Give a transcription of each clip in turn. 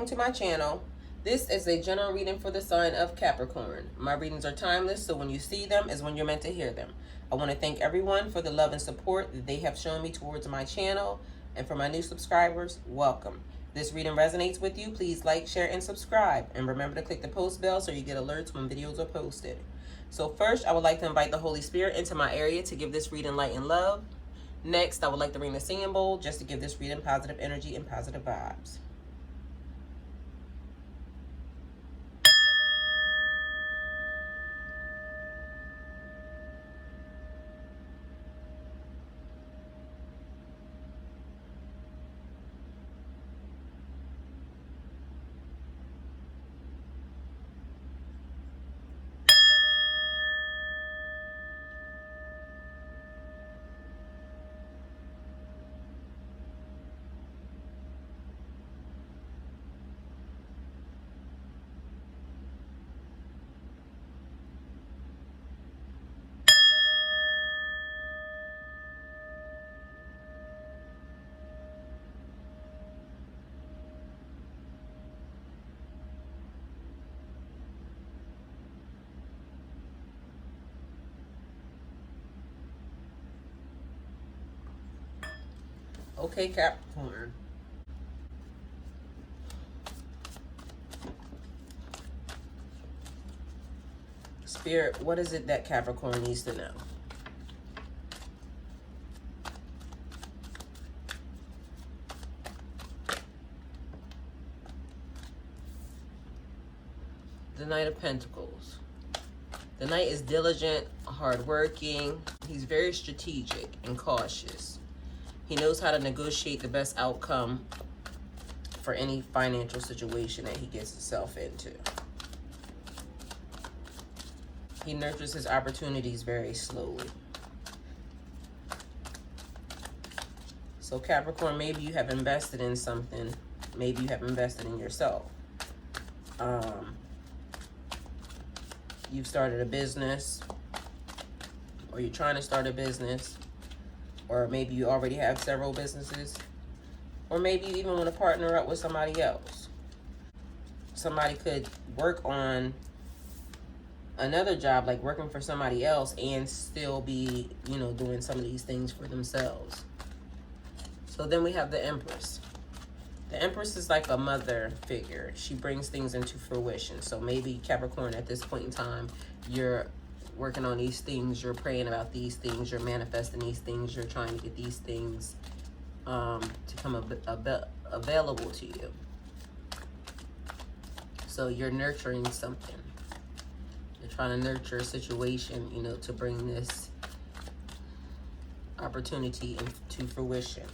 to my channel. This is a general reading for the sign of Capricorn. My readings are timeless, so when you see them is when you're meant to hear them. I want to thank everyone for the love and support that they have shown me towards my channel. And for my new subscribers, welcome. This reading resonates with you, please like, share, and subscribe. And remember to click the post bell so you get alerts when videos are posted. So first, I would like to invite the Holy Spirit into my area to give this reading light and love. Next, I would like to ring the singing bowl just to give this reading positive energy and positive vibes. Okay, Capricorn. Spirit, what is it that Capricorn needs to know? The Knight of Pentacles. The Knight is diligent, hardworking. He's very strategic and cautious. He knows how to negotiate the best outcome for any financial situation that he gets himself into. He nurtures his opportunities very slowly. So Capricorn, maybe you have invested in something. Maybe you have invested in yourself. You've started a business, or you're trying to start a business, or maybe you already have several businesses, or maybe you even want to partner up with somebody else. Somebody could work on another job, like working for somebody else, and still be, doing some of these things for themselves. So then we have the Empress. The Empress is like a mother figure. She brings things into fruition. So maybe Capricorn, at this point in time, you're working on these things, you're praying about these things, you're manifesting these things, you're trying to get these things to come available to you. So you're nurturing something. You're trying to nurture a situation, to bring this opportunity into fruition.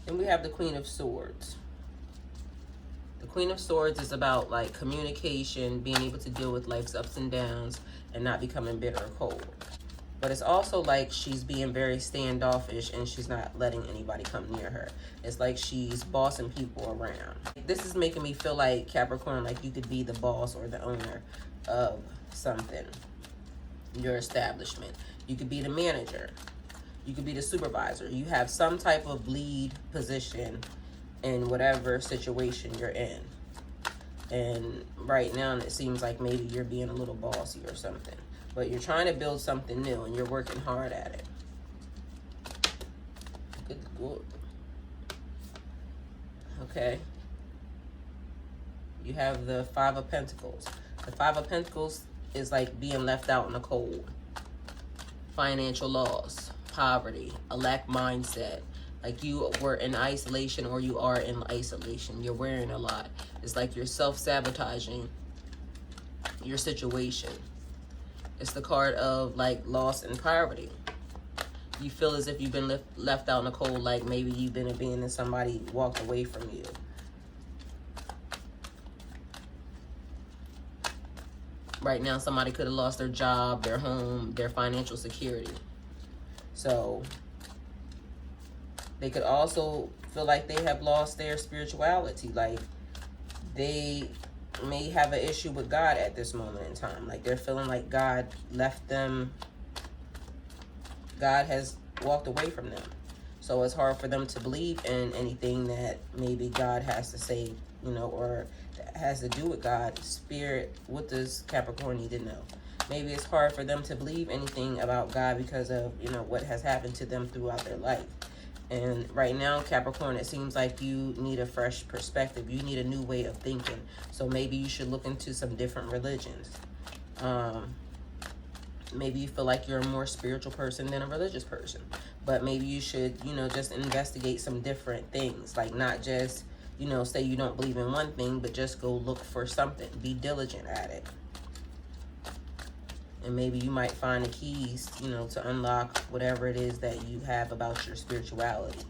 Then we have the Queen of Swords. The Queen of Swords is about like communication, being able to deal with life's ups and downs and not becoming bitter or cold. But it's also like she's being very standoffish and she's not letting anybody come near her. It's like she's bossing people around. This is making me feel like, Capricorn, like you could be the boss or the owner of something, your establishment. You could be the manager. You could be the supervisor. You have some type of lead position in whatever situation you're in. And right now it seems like maybe you're being a little bossy or something. But you're trying to build something new and you're working hard at it. Good. Okay. You have the Five of Pentacles. The Five of Pentacles is like being left out in the cold. Financial loss. Poverty, a lack mindset, like you were in isolation or you are in isolation. You're wearing a lot. It's like you're self-sabotaging your situation. It's the card of like loss and poverty. You feel as if you've been left out in the cold, like maybe you've been abandoned, somebody walked away from you. Right now, somebody could have lost their job, their home, their financial security. So they could also feel like they have lost their spirituality. Like they may have an issue with God at this moment in time. Like they're feeling like God left them. God has walked away from them. So it's hard for them to believe in anything that maybe God has to say, you know, or that has to do with God. Spirit, what does Capricorn need to know? Maybe it's hard for them to believe anything about God because of, you know, what has happened to them throughout their life. And right now, Capricorn, it seems like you need a fresh perspective. You need a new way of thinking. So maybe you should look into some different religions. Maybe you feel like you're a more spiritual person than a religious person. But maybe you should, you know, just investigate some different things. Like not just, you know, say you don't believe in one thing, but just go look for something. Be diligent at it. And maybe you might find the keys, you know, to unlock whatever it is that you have about your spirituality.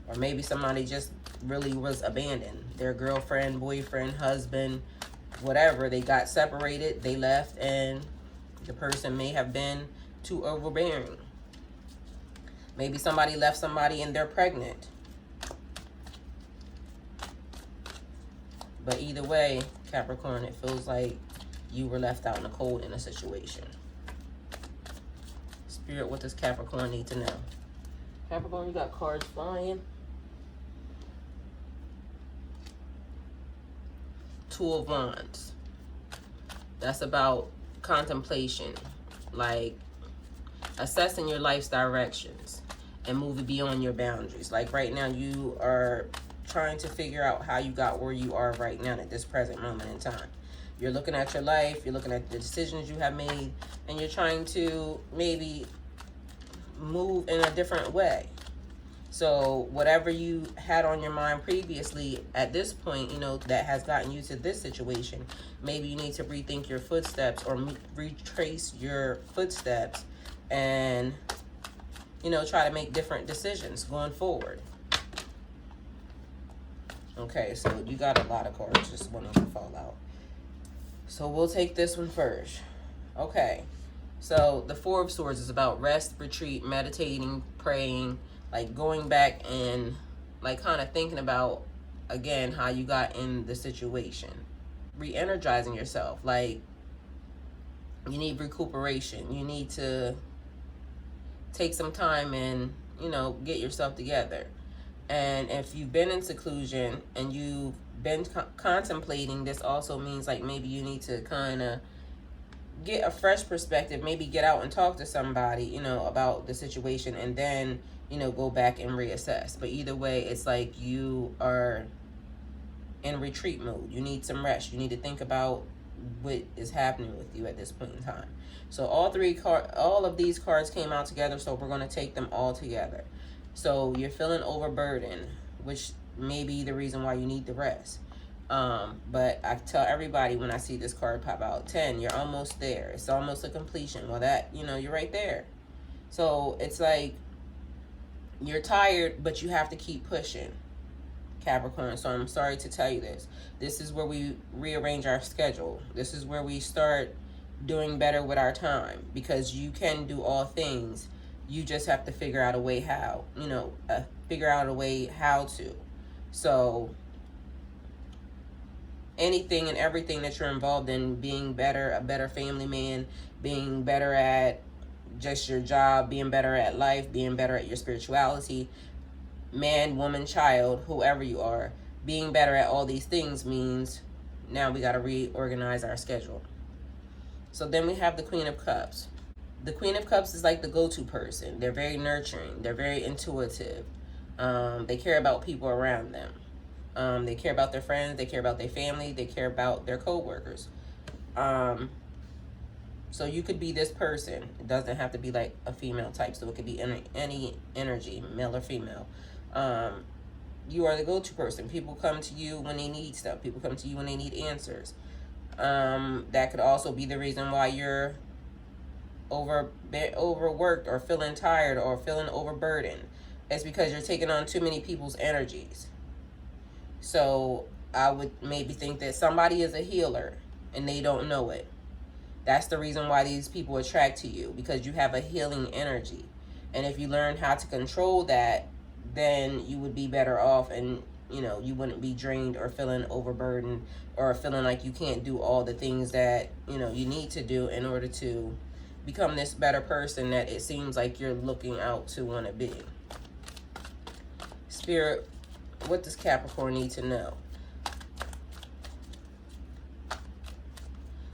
Or maybe somebody just really was abandoned. Their girlfriend, boyfriend, husband, whatever. They got separated, they left, and the person may have been too overbearing. Maybe somebody left somebody and they're pregnant. But either way, Capricorn, it feels like you were left out in the cold in a situation. Spirit, what does Capricorn need to know? Capricorn, you got cards flying. Two of Wands. That's about contemplation, like assessing your life's directions and moving beyond your boundaries. Like right now, you are trying to figure out how you got where you are right now at this present moment in time. You're looking at your life, you're looking at the decisions you have made, and you're trying to maybe move in a different way. So whatever you had on your mind previously at this point, you know, that has gotten you to this situation, maybe you need to rethink your footsteps or retrace your footsteps and, you know, try to make different decisions going forward. Okay, so you got a lot of cards, just one of them fall out. So we'll take this one first. Okay, so the Four of Swords is about rest, retreat, meditating, praying, like going back and like kind of thinking about, again, how you got in the situation. Re-energizing yourself. Like you need recuperation. You need to take some time and, you know, get yourself together. And if you've been in seclusion and you've been contemplating, this also means like maybe you need to kind of get a fresh perspective, maybe get out and talk to somebody, you know, about the situation, and then, you know, go back and reassess. But either way, it's like you are in retreat mode. You need some rest. You need to think about what is happening with you at this point in time. So all of these cards came out together, so we're going to take them all together. So you're feeling overburdened, which may be the reason why you need the rest. But I tell everybody when I see this card pop out, 10, you're almost there. It's almost a completion. Well, that, you know, you're right there. So it's like you're tired, but you have to keep pushing, Capricorn. So I'm sorry to tell you this. This is where we rearrange our schedule. This is where we start doing better with our time, because you can do all things. You just have to figure out a way how, you know, figure out a way how to. So anything and everything that you're involved in, being better, a better family man, being better at just your job, being better at life, being better at your spirituality, man, woman, child, whoever you are, being better at all these things means now we got to reorganize our schedule. So then we have the Queen of Cups. The Queen of Cups is like the go-to person. They're very nurturing. They're very intuitive. They care about people around them. They care about their friends. They care about their family. They care about their co-workers. So you could be this person. It doesn't have to be like a female type. So it could be any energy, male or female. You are the go-to person. People come to you when they need stuff. People come to you when they need answers. That could also be the reason why you're overworked or feeling tired or feeling overburdened. It's because you're taking on too many people's energies. So I would maybe think that somebody is a healer and they don't know it. That's the reason why these people attract to you, because you have a healing energy. And if you learn how to control that, then you would be better off, and you know, you wouldn't be drained or feeling overburdened or feeling like you can't do all the things that, you know, you need to do in order to become this better person that it seems like you're looking out to want to be. Spirit, what does Capricorn need to know?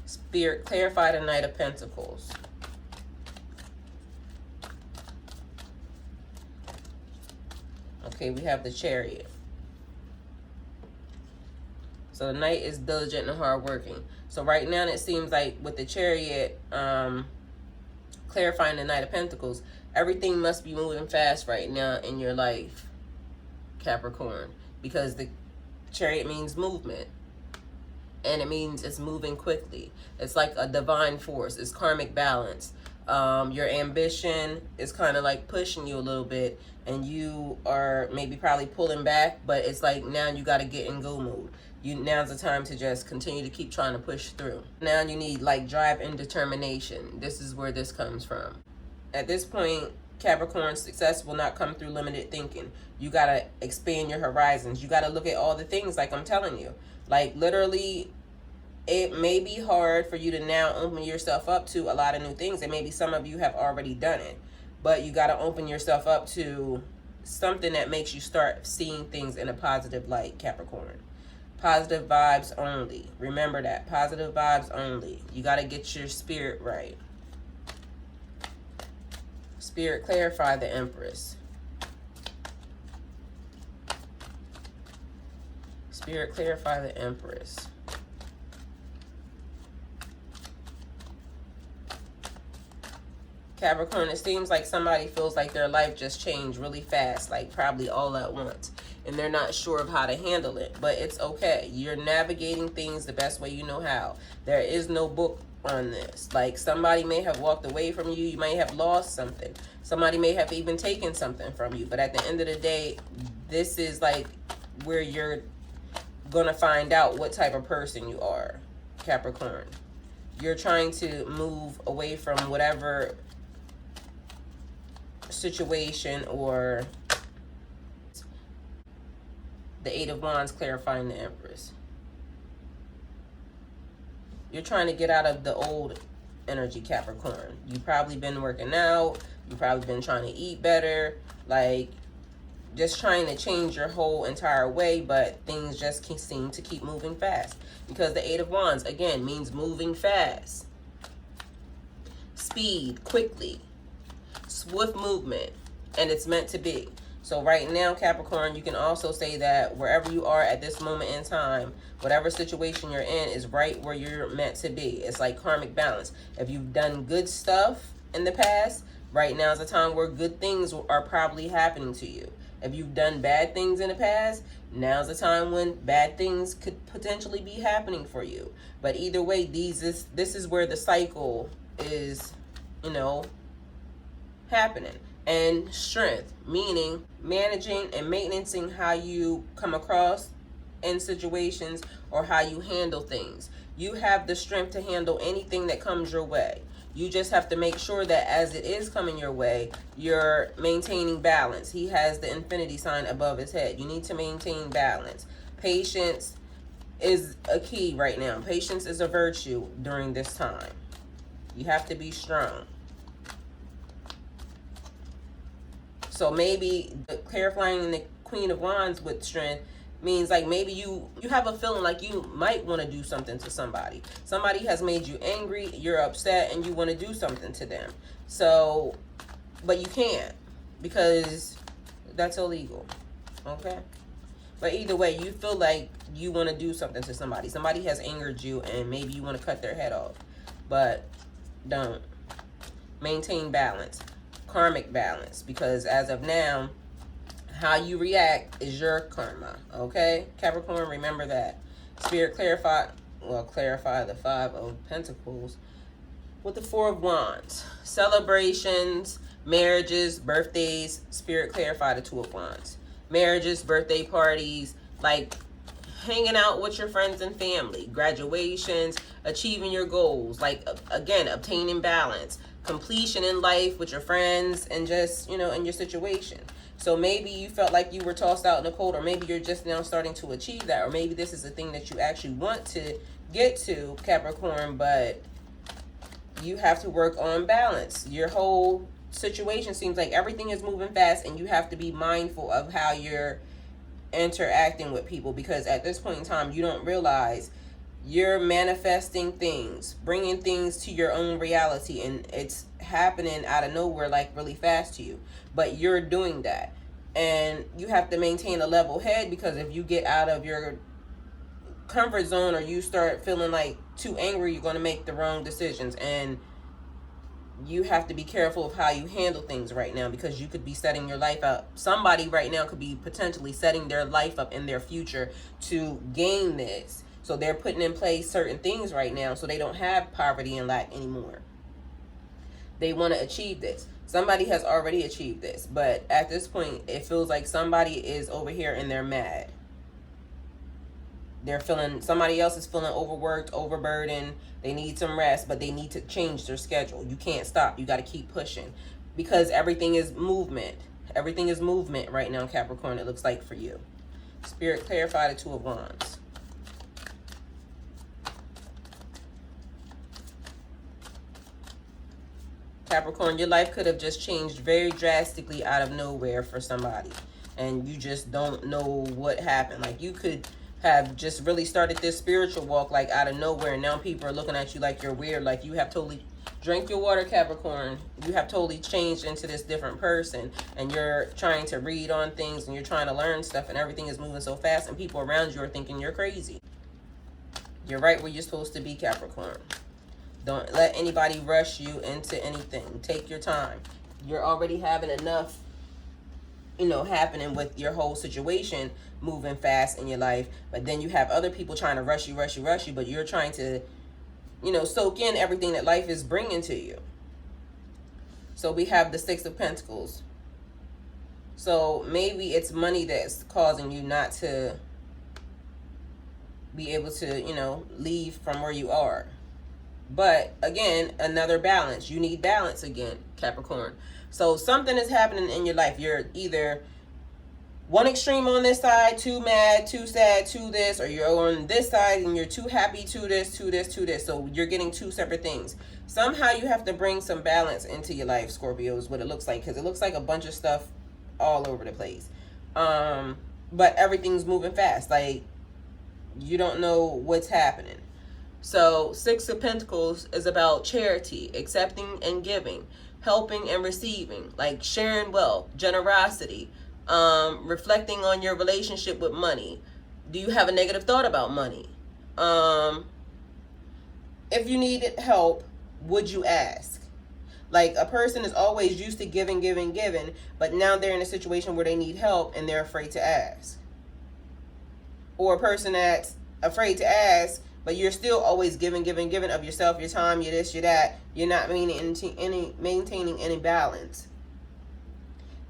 Spirit, clarify the Knight of Pentacles. Okay, we have the Chariot. So the Knight is diligent and hardworking. So right now it seems like with the Chariot, clarifying the Knight of Pentacles, everything must be moving fast right now in your life, Capricorn, because the Chariot means movement. And it means it's moving quickly. It's like a divine force. It's karmic balance. Your ambition is kind of like pushing you a little bit, and you are maybe probably pulling back, but it's like now you got to get in go mode. Now's the time to just continue to keep trying to push through. Now you need like drive and determination. This is where this comes from. At this point, Capricorn, success will not come through limited thinking. You got to expand your horizons. You got to look at all the things, like I'm telling you. Like literally, it may be hard for you to now open yourself up to a lot of new things. And maybe some of you have already done it. But you got to open yourself up to something that makes you start seeing things in a positive light, Capricorn. Positive vibes only. Remember that. Positive vibes only. You got to get your spirit right. Spirit, clarify the Empress. Spirit, clarify the Empress. Capricorn, it seems like somebody feels like their life just changed really fast, like probably all at once, and they're not sure of how to handle it, but it's okay. You're navigating things the best way you know how. There is no book on this. Like somebody may have walked away from you. You may have lost something. Somebody may have even taken something from you, but at the end of the day, this is like where you're gonna find out what type of person you are, Capricorn. You're trying to move away from whatever situation, or the Eight of Wands, clarifying the Empress. You're trying to get out of the old energy, Capricorn. You've probably been working out. You've probably been trying to eat better. Like, just trying to change your whole entire way, but things just seem to keep moving fast. Because the Eight of Wands, again, means moving fast. Speed, quickly. Swift movement. And it's meant to be. So right now, Capricorn, you can also say that wherever you are at this moment in time, whatever situation you're in is right where you're meant to be. It's like karmic balance. If you've done good stuff in the past, right now is a time where good things are probably happening to you. If you've done bad things in the past, now's the time when bad things could potentially be happening for you. But either way, this is where the cycle is, happening. And strength, meaning managing and maintaining how you come across in situations or how you handle things. You have the strength to handle anything that comes your way. You just have to make sure that as it is coming your way, you're maintaining balance. He has the infinity sign above his head. You need to maintain balance. Patience is a key right now. Patience is a virtue during this time. You have to be strong. So maybe clarifying the Queen of Wands with strength means like maybe you have a feeling like you might want to do something to somebody. Somebody has made you angry, you're upset, and you want to do something to them. So, but you can't because that's illegal. Okay? But either way, you feel like you want to do something to somebody. Somebody has angered you and maybe you want to cut their head off. But don't. Maintain balance. Karmic balance, because as of now, how you react is your karma. Okay, Capricorn, remember that. Spirit, clarify the Five of Pentacles with the Four of Wands. Celebrations, marriages, birthdays. Spirit, clarify the Two of Wands. Marriages, birthday parties, like hanging out with your friends and family, graduations, achieving your goals, like again, obtaining balance, completion in life with your friends, and just, in your situation. So maybe you felt like you were tossed out in the cold, or maybe you're just now starting to achieve that, or maybe this is a thing that you actually want to get to, Capricorn, but you have to work on balance. Your whole situation seems like everything is moving fast, and you have to be mindful of how you're interacting with people, because at this point in time you don't realize you're manifesting things, bringing things to your own reality, and it's happening out of nowhere, like really fast to you, but you're doing that. And you have to maintain a level head, because if you get out of your comfort zone or you start feeling like too angry, you're going to make the wrong decisions. And you have to be careful of how you handle things right now, because you could be setting your life up. Somebody right now could be potentially setting their life up in their future to gain this. So they're putting in place certain things right now so they don't have poverty and lack anymore. They want to achieve this. Somebody has already achieved this, but at this point it feels like somebody is over here and they're mad. They're feeling, somebody else is feeling overworked, overburdened. They need some rest, but they need to change their schedule. You can't stop. You got to keep pushing, because everything is movement. Everything is movement right now, Capricorn, it looks like for you. Spirit, clarify the Two of Wands. Capricorn, your life could have just changed very drastically out of nowhere for somebody, and you just don't know what happened. Like, you could have just really started this spiritual walk like out of nowhere, and now people are looking at you like you're weird, like you have totally, drink your water, Capricorn, you have totally changed into this different person, and you're trying to read on things and you're trying to learn stuff, and everything is moving so fast, and people around you are thinking you're crazy. You're right where you're supposed to be, Capricorn. Don't let anybody rush you into anything. Take your time. You're already having enough, happening with your whole situation, moving fast in your life. But then you have other people trying to rush you, but you're trying to, soak in everything that life is bringing to you. So we have the Six of Pentacles. So maybe it's money that's causing you not to be able to, leave from where you are. But again, another balance. You need balance again, Capricorn. So something is happening in your life. You're either one extreme on this side, too mad, too sad, too this, or you're on this side and you're too happy, to this. So you're getting two separate things. Somehow you have to bring some balance into your life, Scorpio, is what it looks like, because it looks like a bunch of stuff all over the place. But everything's moving fast. Like, you don't know what's happening. So Six of Pentacles is about charity, accepting and giving, helping and receiving, like sharing wealth, generosity, reflecting on your relationship with money. Do you have a negative thought about money? If you needed help, would you ask? Like, a person is always used to giving, but now they're in a situation where they need help and they're afraid to ask. Or a person that's afraid to ask, but you're still always giving of yourself, your time, your this, your that. You're not maintaining any balance.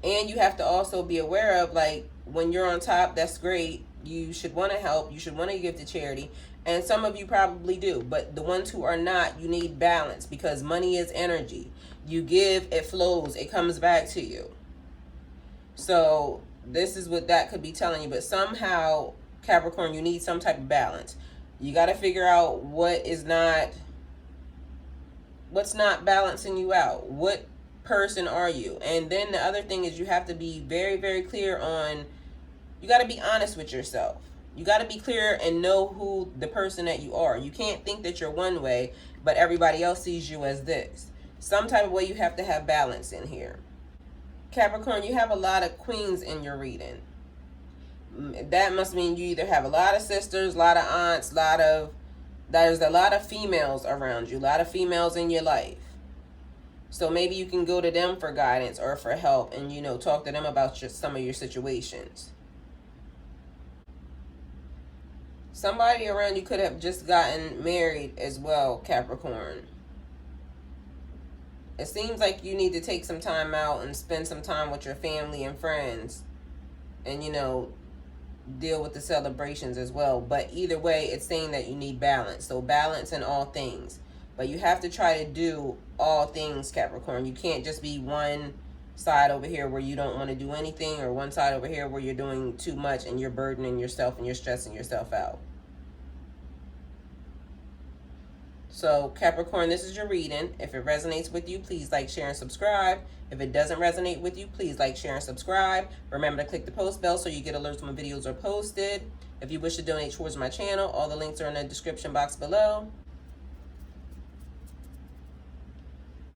And you have to also be aware of, like, when you're on top, that's great. You should want to help. You should want to give to charity. And some of you probably do. But the ones who are not, you need balance, because money is energy. You give, it flows. It comes back to you. So this is what that could be telling you. But somehow, Capricorn, you need some type of balance. You got to figure out what's not balancing you out. What person are you? And then the other thing is, you have to be very, very clear on, you got to be honest with yourself. You got to be clear and know who the person that you are. You can't think that you're one way, but everybody else sees you as this. Some type of way, you have to have balance in here. Capricorn, you have a lot of queens in your reading. That must mean you either have a lot of sisters, a lot of aunts, there's a lot of females around you, a lot of females in your life. So maybe you can go to them for guidance or for help, and talk to them about some of your situations. Somebody around you could have just gotten married as well, Capricorn. It seems like you need to take some time out and spend some time with your family and friends, and deal with the celebrations as well. But either way, it's saying that you need balance. So balance in all things. But you have to try to do all things, Capricorn. You can't just be one side over here where you don't want to do anything, or one side over here where you're doing too much and you're burdening yourself and you're stressing yourself out. So Capricorn, this is your reading. If it resonates with you, please like, share, and subscribe. If it doesn't resonate with you, please like, share, and subscribe. Remember to click the post bell so you get alerts when videos are posted. If you wish to donate towards my channel, all the links are in the description box below.